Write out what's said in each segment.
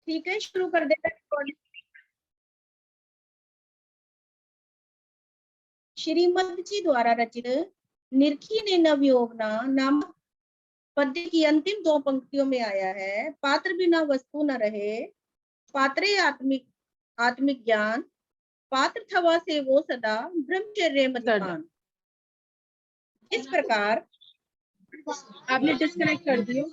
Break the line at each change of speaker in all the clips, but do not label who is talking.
ठीक है, शुरू कर देना रिकॉर्डिंग। श्रीमद जी द्वारा रचित निरखी ने नवयोगना नामक पद्य की अंतिम दो पंक्तियों में आया है, पात्र बिना वस्तु न रहे, पात्रे आत्मिक आत्मिक ज्ञान, पात्र थवा से वो सदा ब्रह्मचर्य मदिपान। इस प्रकार
आपने डिस्कनेक्ट कर दिया।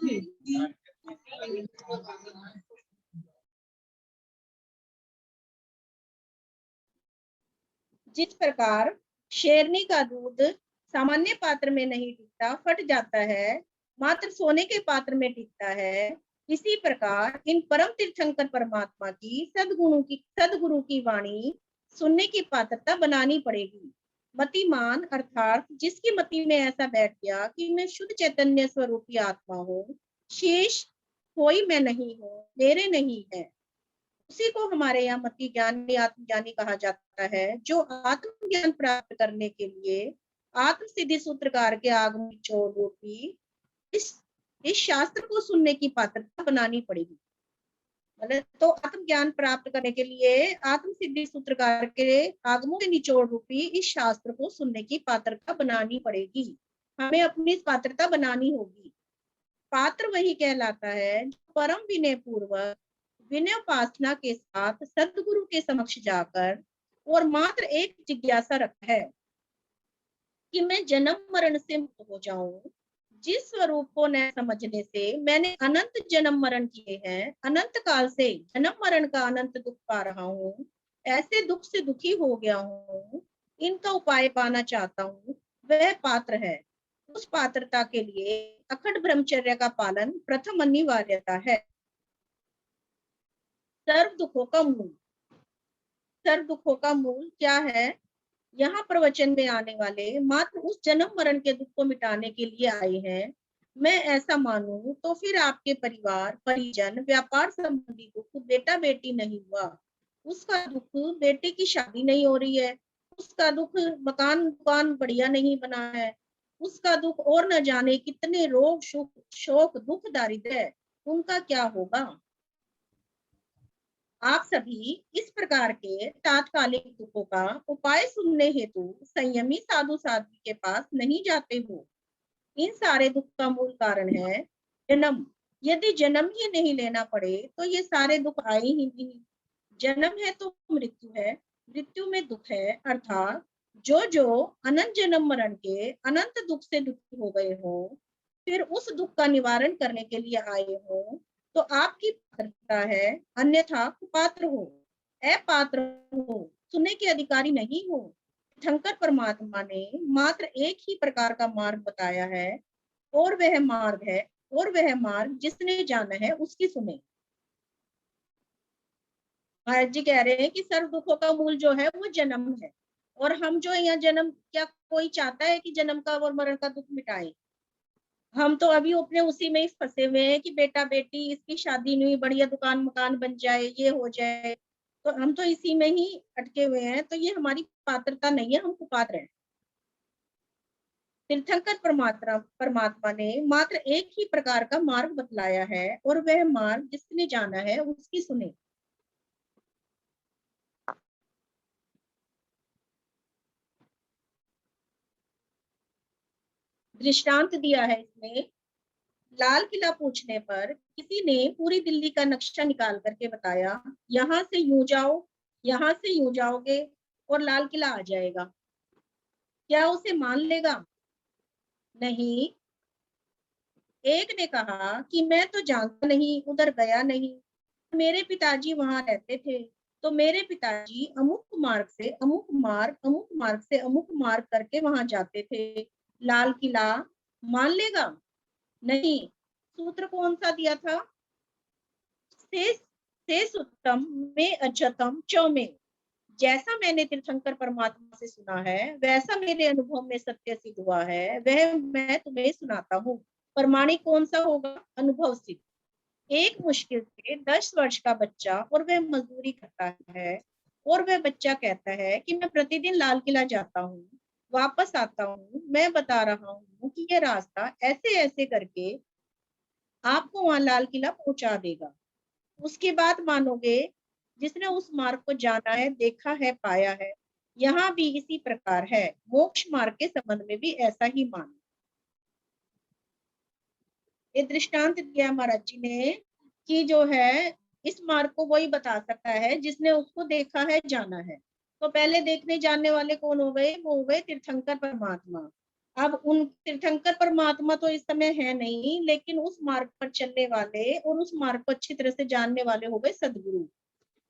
जिस प्रकार शेरनी का दूध सामान्य पात्र में नहीं टिकता, फट जाता है, मात्र सोने के पात्र में टिकता है, इसी प्रकार इन परम तीर्थंकर परमात्मा की सदगुरु की वाणी सुनने की पात्रता बनानी पड़ेगी। मतिमान अर्थात जिसकी मति में ऐसा बैठ गया कि मैं शुद्ध चैतन्य स्वरूपी आत्मा हूँ, शेष कोई मैं नहीं हूँ, मेरे नहीं है, उसी को हमारे यहाँ मति ज्ञानी आत्मज्ञानी कहा जाता है, जो आत्मज्ञान प्राप्त करने के लिए आत्म सिद्धि सूत्रकार के आगम चोर रूपी इस इस शास्त्र को सुनने की पात्रता बनानी पड़ेगी। मतलब तो आत्मज्ञान प्राप्त करने के लिए आत्म सिद्धि सूत्रकार के आगमों के निचोड़ रूपी इस शास्त्र को सुनने की पात्रता बनानी पड़ेगी। हमें अपनी पात्रता बनानी होगी। पात्र वही कहलाता है जो परम विनय पूर्वक विनयोपासना के साथ सदगुरु के समक्ष जाकर और मात्र एक जिज्ञासा रखता है कि मैं जन्म मरण से मुक्त हो जाऊं। जिस स्वरूप को न समझने से मैंने अनंत जन्म मरण किए हैं, अनंत काल से जन्म मरण का अनंत दुख पा रहा हूँ, ऐसे दुख से दुखी हो गया हूँ, इनका उपाय पाना चाहता हूँ, वह पात्र है। उस पात्रता के लिए अखंड ब्रह्मचर्य का पालन प्रथम अनिवार्यता है। सर्व दुखों का मूल, सर्व दुखों का मूल क्या है? यहाँ प्रवचन में आने वाले मात्र उस जन्म मरण के दुख को मिटाने के लिए आए हैं। मैं ऐसा मानूं तो फिर आपके परिवार परिजन व्यापार संबंधी दुख बेटा बेटी नहीं हुआ, उसका दुख बेटे की शादी नहीं हो रही है, उसका दुख मकान दुकान बढ़िया नहीं बना है, उसका दुख और न जाने कितने रोग शोक दुख दारिद्र्य है, उनका क्या होगा? आप सभी इस प्रकार के तात्कालिक दुखों का उपाय सुनने हेतु संयमी साधु साध्वी के पास नहीं जाते हो। इन सारे दुख का मूल कारण है जन्म। यदि जन्म ही नहीं लेना पड़े तो ये सारे दुख आए ही नहीं। जन्म है तो मृत्यु है, मृत्यु में दुख है, अर्थात जो जो अनंत जन्म मरण के अनंत दुख से दुखी हो गए हो, फिर उस दुख का निवारण करने के लिए आए हो, तो आपकी पात्रता है, अन्यथा कुपात्र हो, अपात्र हो, सुनने के अधिकारी नहीं हो। शंकर परमात्मा ने मात्र एक ही प्रकार का मार्ग बताया है, और वह मार्ग है, और वह मार्ग जिसने जाना है उसकी सुने। महाराज जी कह रहे हैं कि सर्व दुखों का मूल जो है वो जन्म है, और हम जो यहाँ जन्म, क्या कोई चाहता है कि जन्म का और मरण का दुख मिटाए? हम तो अभी अपने उसी में ही फंसे हुए हैं कि बेटा बेटी इसकी शादी नहीं हुई, बढ़िया दुकान मकान बन जाए, ये हो जाए, तो हम तो इसी में ही अटके हुए हैं। तो ये हमारी पात्रता नहीं है, हम कुपात्र हैं। तीर्थंकर परमात्मा ने मात्र एक ही प्रकार का मार्ग बतलाया है, और वह मार्ग जिसने जाना है उसकी सुने। दृष्टांत दिया है इसमें। लाल किला पूछने पर किसी ने पूरी दिल्ली का नक्शा निकाल करके बताया, यहाँ से यूं जाओ, यहाँ से यूं जाओगे और लाल किला आ जाएगा। क्या उसे मान लेगा? नहीं। एक ने कहा कि मैं तो जानता नहीं, उधर गया नहीं, मेरे पिताजी वहां रहते थे, तो मेरे पिताजी अमुक मार्ग से अमुक मार्ग, अमुक मार्ग से अमुक मार्ग करके वहां जाते थे। लाल किला मान लेगा? नहीं। सूत्र कौन सा दिया था? से सुतम में अजतम चौ में। जैसा मैंने तीर्थंकर परमात्मा से सुना है, वैसा मेरे अनुभव में सत्य सिद्ध हुआ है, वह मैं तुम्हें सुनाता हूँ। प्रमाणिक कौन सा होगा? अनुभव सिद्ध। एक मुश्किल से 10 वर्ष का बच्चा, और वह मजदूरी करता है, और वह बच्चा कहता है कि मैं प्रतिदिन लाल किला जाता हूँ, वापस आता हूँ, मैं बता रहा हूँ कि यह रास्ता ऐसे ऐसे करके आपको वहां लाल किला पहुंचा देगा। उसकी बात मानोगे जिसने उस मार्ग को जाना है, देखा है, पाया है। यहाँ भी इसी प्रकार है, मोक्ष मार्ग के संबंध में भी ऐसा ही मानो। ये दृष्टांत दिया महाराज जी ने कि जो है इस मार्ग को वही बता सकता है जिसने उसको देखा है, जाना है। तो पहले देखने जानने वाले कौन हो गए? वो हो गए तीर्थंकर परमात्मा। अब उन तीर्थंकर परमात्मा तो इस समय है नहीं, लेकिन उस मार्ग पर चलने वाले और उस मार्ग को अच्छी तरह से जानने वाले हो गए सदगुरु।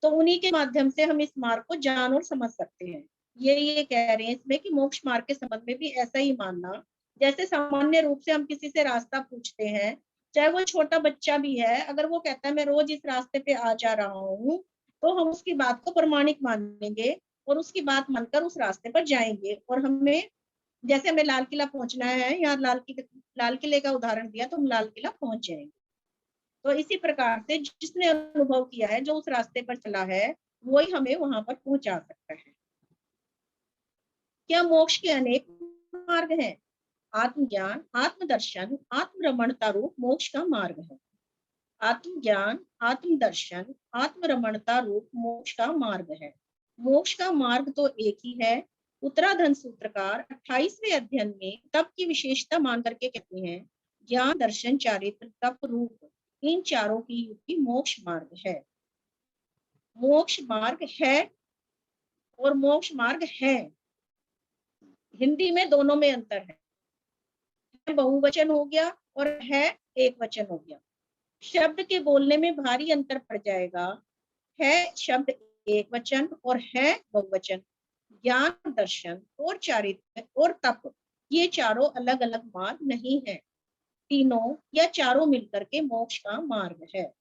तो उन्हीं के माध्यम से हम इस मार्ग को जान और समझ सकते हैं। ये कह रहे हैं इसमें कि मोक्ष मार्ग के संबंध में भी ऐसा ही मानना। जैसे सामान्य रूप से हम किसी से रास्ता पूछते हैं, चाहे वो छोटा बच्चा भी है, अगर वो कहता है मैं रोज इस रास्ते पे आ जा रहा हूँ, तो हम उसकी बात को प्रमाणिक मानेंगे और उसकी बात मानकर उस रास्ते पर जाएंगे। और हमें, जैसे हमें लाल किला पहुंचना है, यहाँ लाल किले का उदाहरण दिया, तो हम लाल किला पहुंच जाएंगे। तो इसी प्रकार से जिसने अनुभव किया है, जो उस रास्ते पर चला है, वही हमें वहां पर पहुंचा सकता है। क्या मोक्ष के अनेक मार्ग हैं? आत्मज्ञान, आत्मदर्शन, आत्मरमणता रूप मोक्ष का मार्ग है। आत्मज्ञान, आत्मदर्शन, आत्मरमणता रूप मोक्ष का मार्ग है। मोक्ष का मार्ग तो एक ही है। उत्तराधन सूत्रकार 28वें अध्ययन में तप की विशेषता मान करके कहते हैं, ज्ञान, दर्शन, चारित्र, तप रूप इन चारों की युक्ति मोक्ष मार्ग है। मोक्ष मार्ग है और मोक्ष मार्ग है, हिंदी में दोनों में अंतर है। बहुवचन हो गया और है एक वचन हो गया। शब्द के बोलने में भारी अंतर पड़ जाएगा। है शब्द एक वचन और है बहुवचन। ज्ञान, दर्शन और चारित्र और तप, ये चारों अलग अलग मार्ग नहीं है, तीनों या चारों मिलकर के मोक्ष का मार्ग है।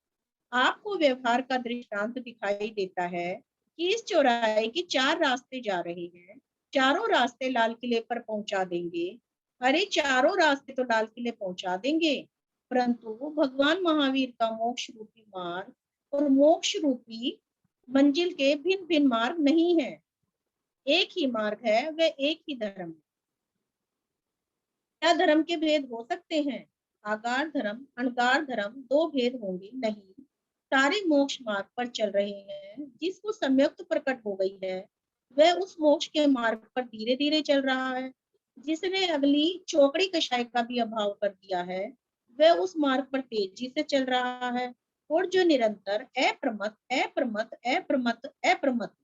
आपको व्यवहार का दृष्टांत दिखाई देता है कि इस चौराहे के 4 रास्ते जा रहे हैं, चारों रास्ते लाल किले पर पहुंचा देंगे। अरे चारों रास्ते तो लाल किले पहुंचा देंगे, परंतु भगवान महावीर का मोक्ष रूपी मार्ग और मोक्ष रूपी मंजिल के भिन्न भिन्न मार्ग नहीं है, एक ही मार्ग है, वह एक ही धर्म है। क्या धर्म के भेद हो सकते हैं? आकार धर्म, अणकार धर्म, दो भेद होंगे नहीं। सारे मोक्ष मार्ग पर चल रहे हैं। जिसको सम्यक्त प्रकट हो गई है, वह उस मोक्ष के मार्ग पर धीरे धीरे चल रहा है। जिसने अगली चौकड़ी कषाय का भी अभाव कर दिया है, वह उस मार्ग पर तेजी से चल रहा है। और जो निरंतर अप्रमत अप्रमत अप्रमत अप्रमत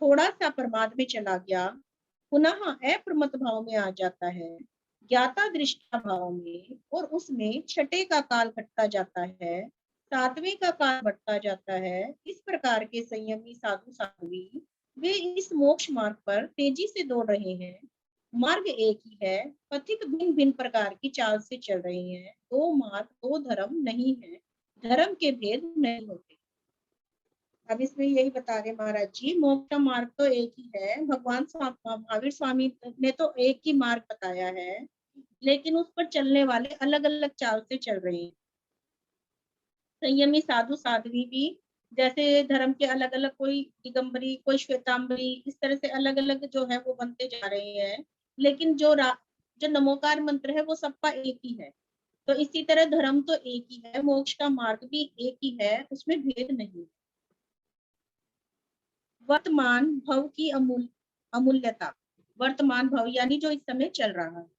थोड़ा सा प्रमाद में चला गया, पुनः अप्रमत भाव में आ जाता है, ज्ञाता दृष्टा भाव में, और उसमें छठे का काल घटता जाता है, सातवें का काल बढ़ता जाता है। इस प्रकार के संयमी साधु साध्वी वे इस मोक्ष मार्ग पर तेजी से दौड़ रहे हैं। मार्ग एक ही है, पथिक भिन्न भिन्न प्रकार की चाल से चल रहे हैं। दो मार्ग, दो धर्म नहीं है, धर्म के भेद नहीं होते। अब इसमें यही बता रहे महाराज जी, मोक्ष का मार्ग तो एक ही है। भगवान महावीर स्वामी ने तो एक ही मार्ग बताया है, लेकिन उस पर चलने वाले अलग अलग चाल से चल रहे हैं। संयमी साधु साध्वी भी जैसे धर्म के अलग अलग, कोई दिगंबरी, कोई श्वेतांबरी, इस तरह से अलग अलग जो है वो बनते जा रहे हैं, लेकिन जो नमोकार मंत्र है वो सबका एक ही है। तो इसी तरह धर्म तो एक ही है, मोक्ष का मार्ग भी एक ही है, उसमें भेद नहीं। वर्तमान भव की अमूल्यता, वर्तमान भव यानी जो इस समय चल रहा है।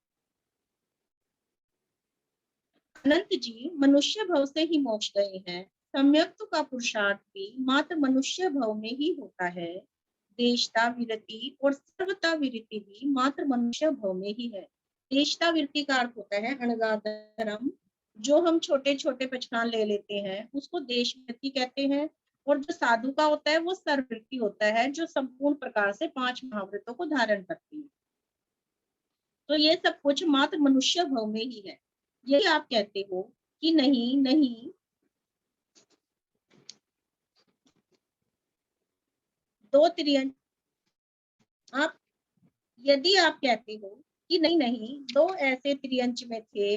अनंत जी मनुष्य भव से ही मोक्ष गए हैं। सम्यक्त का पुरुषार्थ भी मात्र मनुष्य भव में ही होता है। देशता विरति और सर्वता विरति भी मात्र मनुष्य भव में ही है। देशता विरति का अर्थ होता है अणगा धर्म, जो हम छोटे छोटे पहचान ले लेते हैं उसको देश वृत्ति कहते हैं। और जो साधु का होता है वो सर्ववृत्ति होता है, जो संपूर्ण प्रकार से 5 महाव्रतों को धारण करती है। तो ये सब कुछ मात्र मनुष्य भव में ही है। ये आप कहते हो कि नहीं नहीं, दो त्रियन, आप यदि आप कहते हो कि नहीं नहीं, दो ऐसे त्रियंच में थे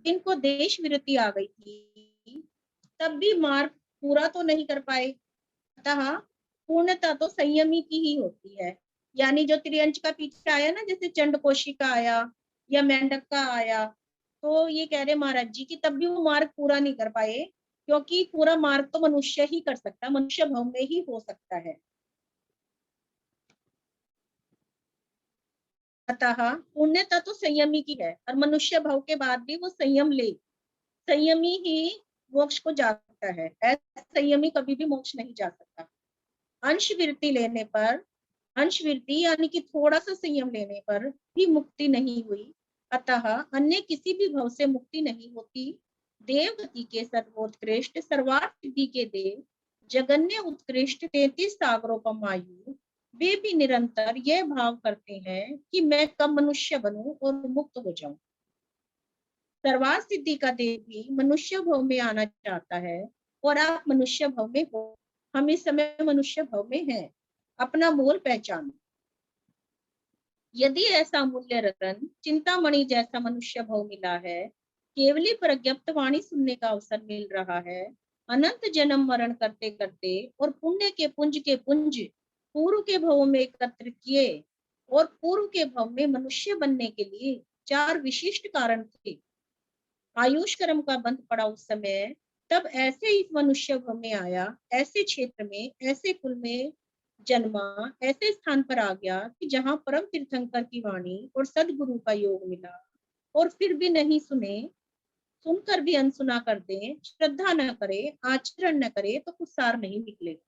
जिनको देश विरति आ गई थी, तब भी मार्ग पूरा तो नहीं कर पाए। अतः पूर्णता तो संयमी की ही होती है। यानी जो त्रियंच का पीछे आया ना, जैसे चंडकोशी का आया या मेंढक का आया, तो ये कह रहे महाराज जी की तब भी वो मार्ग पूरा नहीं कर पाए, क्योंकि पूरा मार्ग तो मनुष्य ही कर सकता है, मनुष्य भाव में ही हो सकता है। अतः पुण्यता तो संयमी की है, और मनुष्य भाव के बाद भी वो संयम ले, संयमी ही मोक्ष को जा सकता है, ऐसा संयमी कभी भी मोक्ष नहीं जा सकता। अंश वृत्ति लेने पर, अंश वृत्ति यानी कि थोड़ा सा संयम लेने पर भी मुक्ति नहीं हुई, अतः अन्य किसी भी भव से मुक्ति नहीं होती। देव गति के सर्वोत्कृष्ट सर्वार्थ सिद्धि के देव जगन्य उत्कृष्ट 33 सागरोपम आयु, वे भी निरंतर यह भाव करते हैं कि मैं कब मनुष्य बनूं और मुक्त हो जाऊं। सर्वार्थ सिद्धि का देव भी मनुष्य भव में आना चाहता है, और आप मनुष्य भव में हो, हम इस समय मनुष्य भव में हैं। अपना मूल पहचानो। यदि ऐसा मूल्य रतन चिंतामणि जैसा मनुष्य भव मिला है, केवली प्रज्ञप्त वाणी सुनने का अवसर मिल रहा है, अनंत जन्म मरण करते करते और पुण्य के पुंज पूर्व के भव में एकत्र किए, और पूर्व के भव में मनुष्य बनने के लिए 4 विशिष्ट कारण थे। आयुष कर्म का बंध पड़ा उस समय, तब ऐसे इस मनुष्य भव में आया, ऐसे क्षेत्र में, ऐसे कुल में जन्मा, ऐसे स्थान पर आ गया कि जहां परम तीर्थंकर की वाणी और सदगुरु का योग मिला, और फिर भी नहीं सुने, सुनकर भी अनसुना कर दे, श्रद्धा न करे, आचरण न करे, तो कुछ सार नहीं निकलेगा।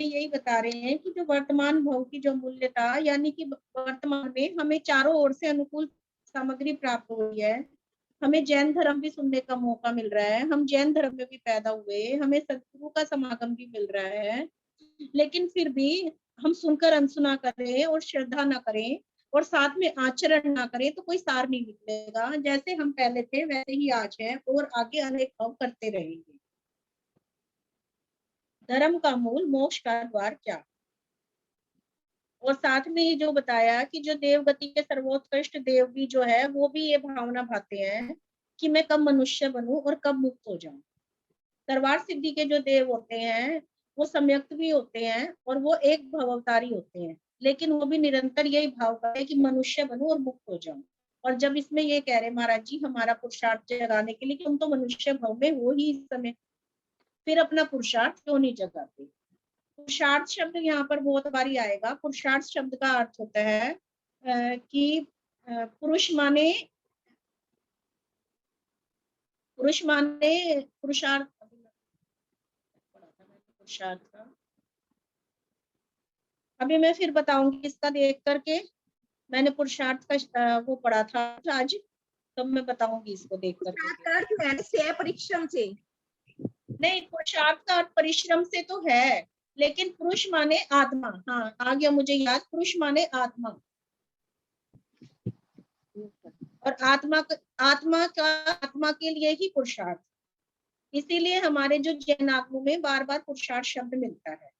यही बता रहे हैं कि जो वर्तमान भव की जो मूल्यता, यानी कि वर्तमान में हमें चारों ओर से अनुकूल सामग्री प्राप्त हुई है, हमें जैन धर्म भी सुनने का मौका मिल रहा है, हम जैन धर्म में भी पैदा हुए, हमें सदगुरु का समागम भी मिल रहा है, लेकिन फिर भी हम सुनकर अनसुना करें और श्रद्धा ना करें और साथ में आचरण ना करें, तो कोई सार नहीं निकलेगा। जैसे हम पहले थे वैसे ही आज है, और आगे अनेक भाव करते रहेंगे। धर्म का मूल, मोक्ष का द्वार क्या। और साथ में ये जो बताया कि जो देव गति के सर्वोत्कृष्ट देव भी जो है, वो भी ये भावना भाते हैं कि मैं कब मनुष्य बनूं और कब मुक्त हो जाऊं। सर्वार्थ सिद्धि के जो देव होते हैं, वो सम्यक्त भी होते हैं, और वो एक भवअवतारी होते हैं, लेकिन वो भी निरंतर यही भाव करते हैं कि मनुष्य बनूं और मुक्त हो जाऊं। और जब इसमें ये कह रहे महाराज जी हमारा पुरुषार्थ जगाने के लिए कि हम तो मनुष्य भव में हो ही इस समय, फिर अपना पुरुषार्थ क्यों नहीं जगाते। पुरुषार्थ शब्द यहाँ पर बहुत बारी आएगा। पुरुषार्थ शब्द का अर्थ होता है कि पुरुष माने, पुरुषार्थ, पुरुषार्थ का अभी मैं फिर बताऊंगी इसका देख करके। मैंने पुरुषार्थ का वो पढ़ा था आज, तो मैं बताऊंगी इसको देख करके।
परिश्रम से
नहीं, पुरुषार्थ का अर्थ परिश्रम से तो है, लेकिन पुरुष माने आत्मा। हाँ, आ गया मुझे याद, पुरुष माने आत्मा, और आत्मा के लिए ही पुरुषार्थ। इसीलिए हमारे जो जैन आत्मों में बार बार पुरुषार्थ शब्द मिलता है।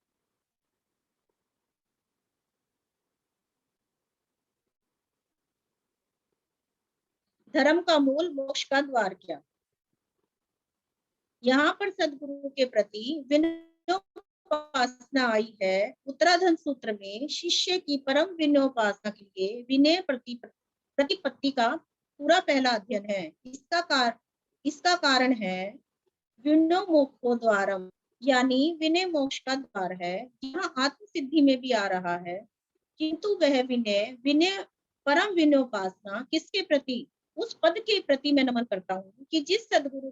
धर्म का मूल, मोक्ष का द्वार क्या। यहाँ पर सदगुरु के प्रति विनयोपासना आई है। उत्तराधन सूत्र में शिष्य की परम विनयोपासना के लिए विनय प्रतिपत्ति का पूरा पहला अध्ययन है। इसका कारण है विनयोमोक्षो द्वारम, यानी विनय मोक्ष का द्वार है। यहाँ आत्म सिद्धि में भी आ रहा है, किंतु वह विनय विनय परम विनयोपासना किसके प्रति, उस पद के प्रति मैं नमन करता हूँ कि जिस सदगुरु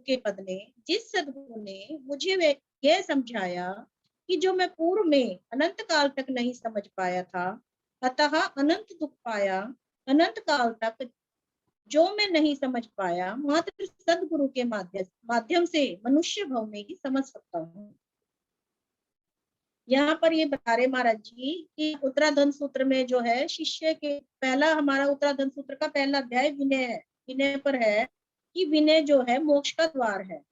ने मुझे यह समझाया कि जो मैं पूर्व में अनंत काल तक नहीं समझ पाया था, अतः अनंत दुख पाया, अनंत काल तक जो मैं नहीं समझ पाया, मात्र सदगुरु के माध्यम से मनुष्य भव में ही समझ सकता हूँ। यहाँ पर ये बता रहे महाराज जी कि उत्तराधन सूत्र में जो है शिष्य के, पहला हमारा उत्तराधन सूत्र का पहला अध्याय विनय है, विनय पर है कि विनय जो है मोक्ष का द्वार है।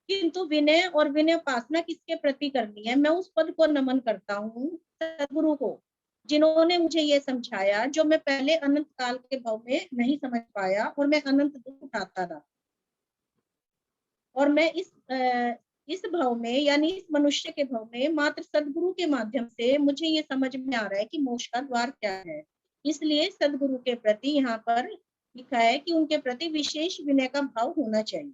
किंतु विनय और विनय उपासना किसके प्रति करनी है, मैं उस पद को नमन करता हूँ सदगुरु को, जिन्होंने मुझे ये समझाया जो मैं पहले अनंत काल के भव में नहीं समझ पाया, और मैं अनंत दुख उठाता था। और मैं इस भव में, यानी इस मनुष्य के भव में मात्र सदगुरु के माध्यम से मुझे ये समझ में आ रहा है कि मोक्ष का द्वार क्या है। इसलिए सदगुरु के प्रति यहाँ पर लिखा है कि उनके प्रति विशेष विनय का भाव होना चाहिए।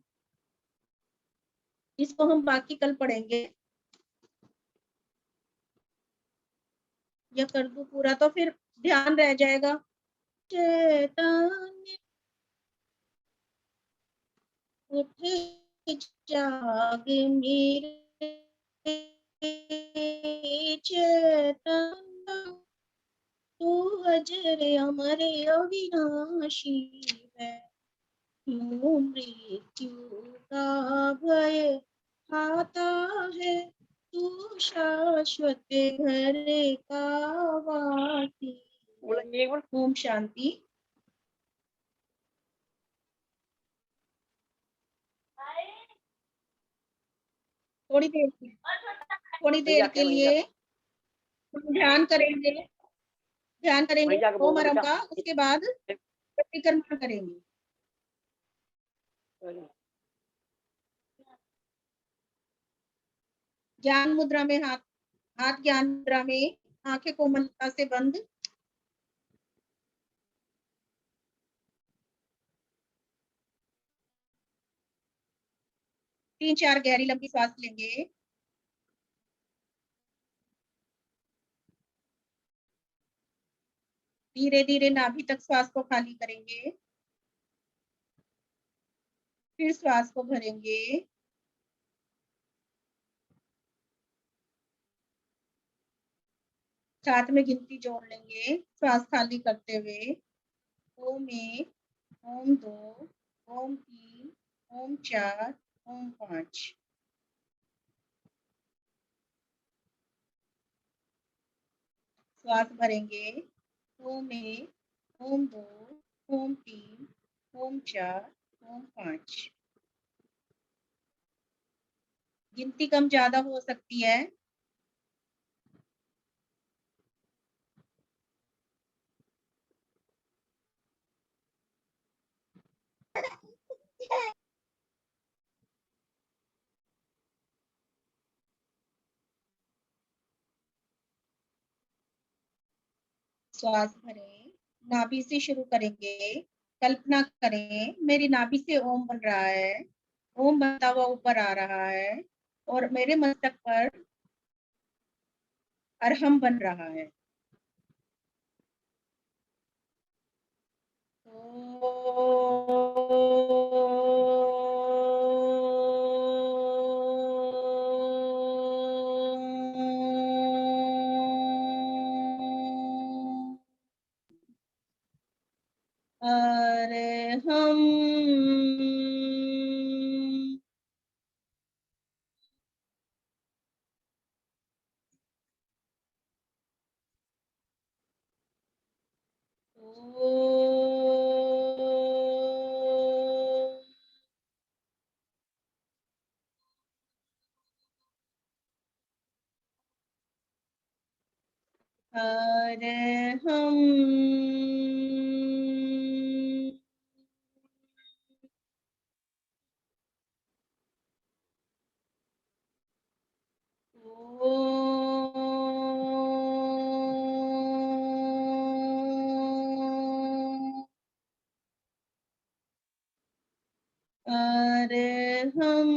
इसको हम बाकी कल पढ़ेंगे, या कर दूं पूरा तो फिर ध्यान रह जाएगा। चैतन्य उठे जाग मेरे चैतन्य, तू अजर अमर अविनाशी है, क्यों मृत्यु का भय खाता है, तू शाश्वत घर का वासी है। ओम शांति। थोड़ी देर थोड़ी देर के लिए हम ध्यान करेंगे ओम आरम का, उसके बाद परिक्रमा करेंगे। ज्ञान मुद्रा में हाथ हाथ ज्ञान मुद्रा में, आंखें कोमलता से बंद। तीन चार गहरी लंबी सांस लेंगे। धीरे धीरे नाभि तक श्वास को खाली करेंगे, फिर श्वास को भरेंगे। साथ में गिनती जोड़ लेंगे श्वास खाली करते हुए। ओम 1, ओम 2, ओम 3, ओम 4, ओम 5। श्वास भरेंगे। ओम 1, ओम 2, ओम 3, ओम 4, ओम 5। गिनती कम ज्यादा हो सकती है। श्वास भरें, नाभि से शुरू करेंगे। कल्पना करें मेरी नाभि से ओम बन रहा है, ओम बनता हुआ ऊपर आ रहा है और मेरे मस्तक पर अरहम बन रहा है। अरहम अरहम अरहम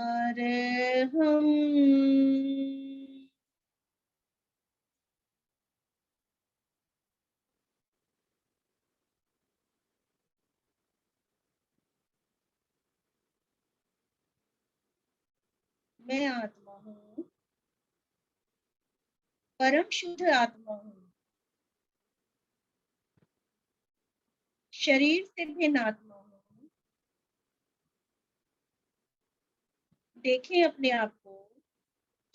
अरहम। मैं आत्मा हूँ, परम शुद्ध आत्मा हूँ, शरीर से भिन्न आत्मा हूँ। देखें अपने आप को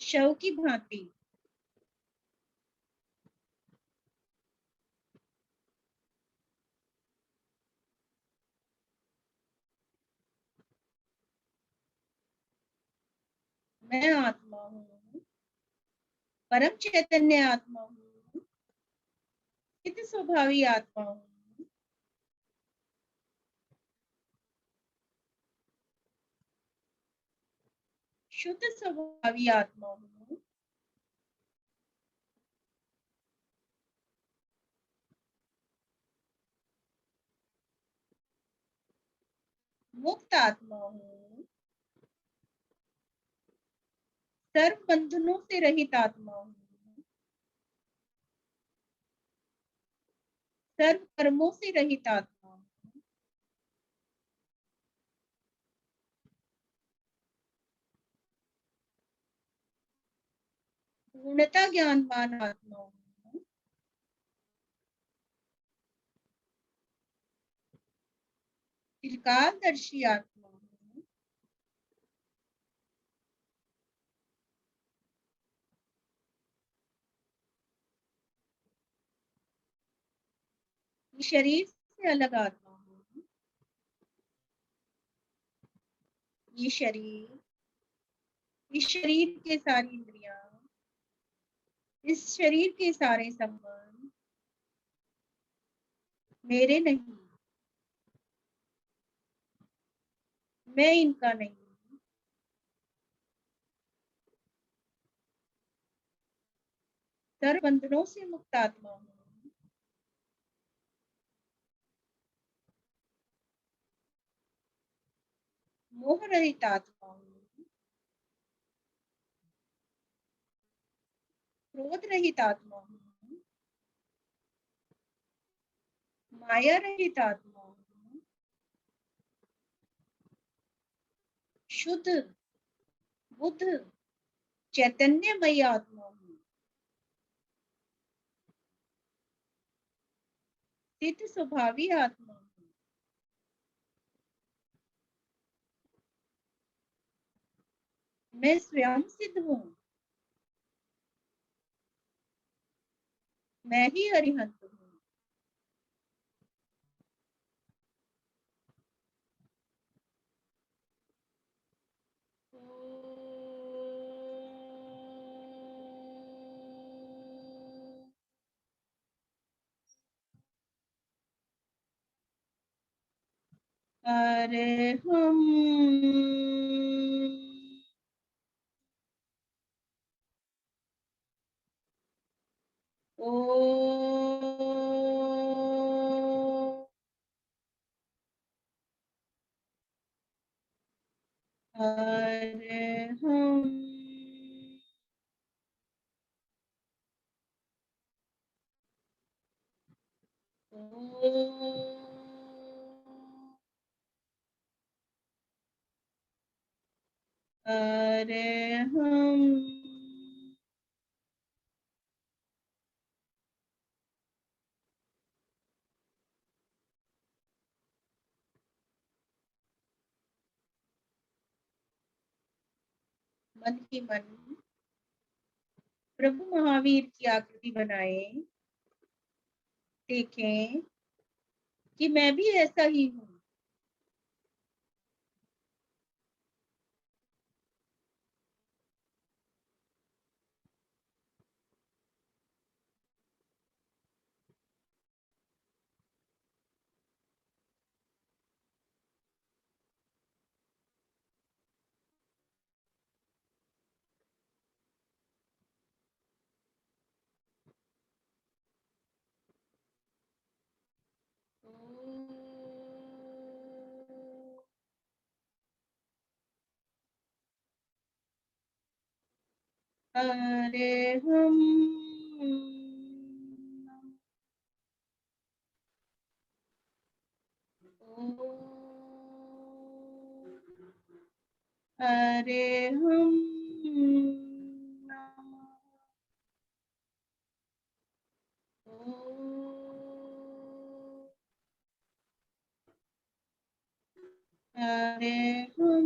शव की भांति, मैं आत्मा हूँ, परम चैतन्य आत्मा हूँ, चित स्वभावी आत्मा हूँ, शुद्ध स्वभावी आत्मा हूँ, मुक्त आत्मा हूँ, सर्व बंधनों से रहित आत्मा हूँ, सर्व कर्मों से रहित आत्मा हूँ, पूर्णता ज्ञानवान आत्मा हूँ, त्रिकालदर्शी आत्मा हूँ, शरीर से अलग आत्मा हूँ, ये शरीर, इस शरीर के सारी इंद्रियां, इस शरीर के सारे संबंध मेरे नहीं, मैं इनका नहीं, सर्व बंधनों से मुक्त आत्मा हूँ, मोह रहित आत्मा हूँ, क्रोध रहित आत्मा हूँ, माया रहित आत्मा हूँ, शुद्ध बुद्ध चैतन्यमयी आत्मा हूँ, सिद्ध स्वभावी आत्मा हूँ, मैं स्वयं सिद्ध हूँ, मैं ही अरिहंत हूँ। अरे हम ओ अरे हम ओ अरे हम मन ही मन प्रभु महावीर की आकृति बनाए, देखें कि मैं भी ऐसा ही हूँ। अरे हम अरे हम अरे हम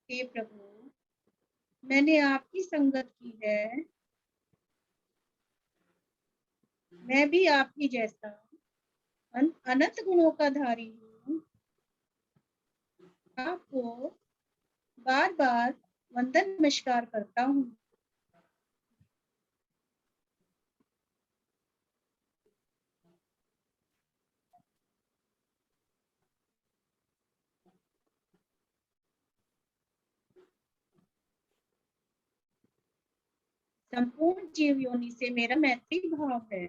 हे प्रभु, मैंने आपकी संगत की है, मैं भी आपकी जैसा अनंत गुणों का धारी हूँ। आपको बार बार वंदन नमस्कार करता हूँ। संपूर्ण जीव योनि से मेरा मैत्री भाव है।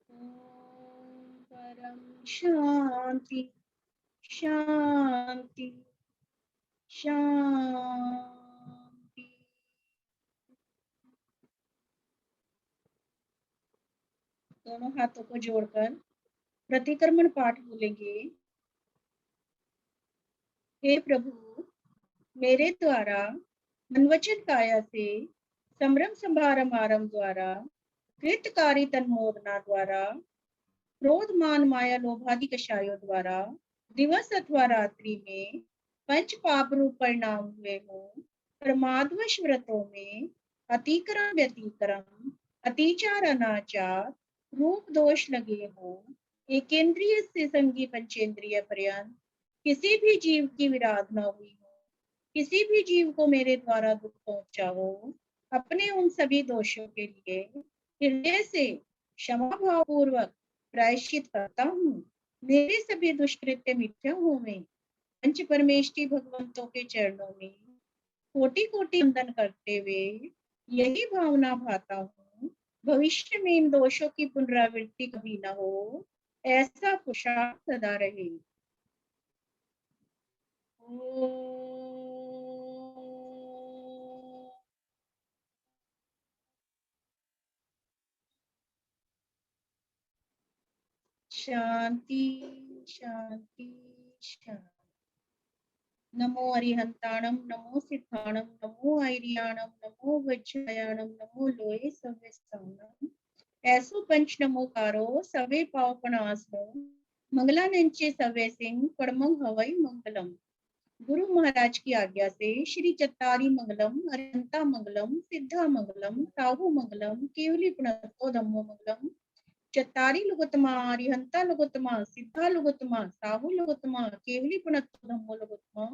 ओम परम शांति शांति शांति। दोनों हाथों को जोड़कर प्रतिक्रमण पाठ बोलेंगे। हे प्रभु, मेरे द्वारा मनवचन काया से संभ्रम संभारम आरंभ द्वारा कृतकारी तन्मोदना द्वारा क्रोध मान माया लोभादि कषायों द्वारा दिवस अथवा रात्रि में पंच पाप रूप परिणाम हुए हो। प्रमादवश व्रतों में अतिक्रम व्यतिक्रम अतिचार अनाचार रूप दोष लगे हो। एकेंद्रिय से संगी पंचेंद्रिय पर्यंत किसी भी जीव की विराध न हुई हो। किसी भी जीव को मेरे द्वारा दुख पहुंचा हो, अपने उन सभी दोषों के लिए हृदय से क्षमा भाव पूर्वक प्रायश्चित करता हूँ। मेरे सभी दुष्कृत्य मिथ्या होवे। पंच परमेष्टि भगवंतों के चरणों में कोटि कोटि वंदन करते हुए यही भावना भाता हूँ, भविष्य में इन दोषों की पुनरावृत्ति कभी न हो, ऐसा पुरुषार्थ सदा रहे। शांति शांति शांति। नमो अरिहंताणम, नमो सिद्धाणम, नमो आयरियाणम, नमो वज्रायाणम, नमो लोये सव्यस्थानम। ऐसो पंच नमोकारो सवे पावपणासनो मंगलानंचे सवे सिंह पड़मंग हवई मंगलम। गुरु महाराज की आज्ञा से श्री चत्तारी मंगलम, अरिहंता मंगलम, सिद्धा मंगलम, साहू मंगलम, केवली प्रणतो धम्मो मंगलम। चत्तारी लुगतमा, अरिहंता लुगतमा, सिद्धा लुगतमा, साहू लुगतमा, केवली प्रणतो धम्मो लुगतमा।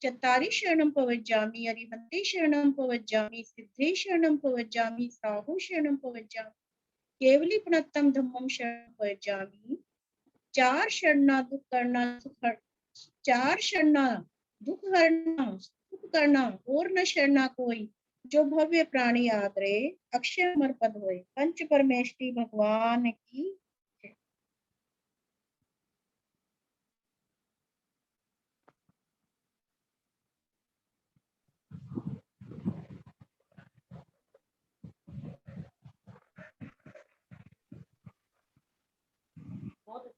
चत्तारी शरणं पवज्जामि, अरिहन्ते शरणं पवज्जामि, सिद्धे शरणं पवज्जामि, साहू शरणं पवज्जामि, केवली प्रणतम धम्मम शरणं पवज्जामि। चार शरणा दुख करना सुख, चार शरणा दुख हरना सुख करना, और न शरणा कोई जो भव्य प्राणी आदरे अक्षय अमर पद होए। पंच परमेष्टि भगवान की। बहुत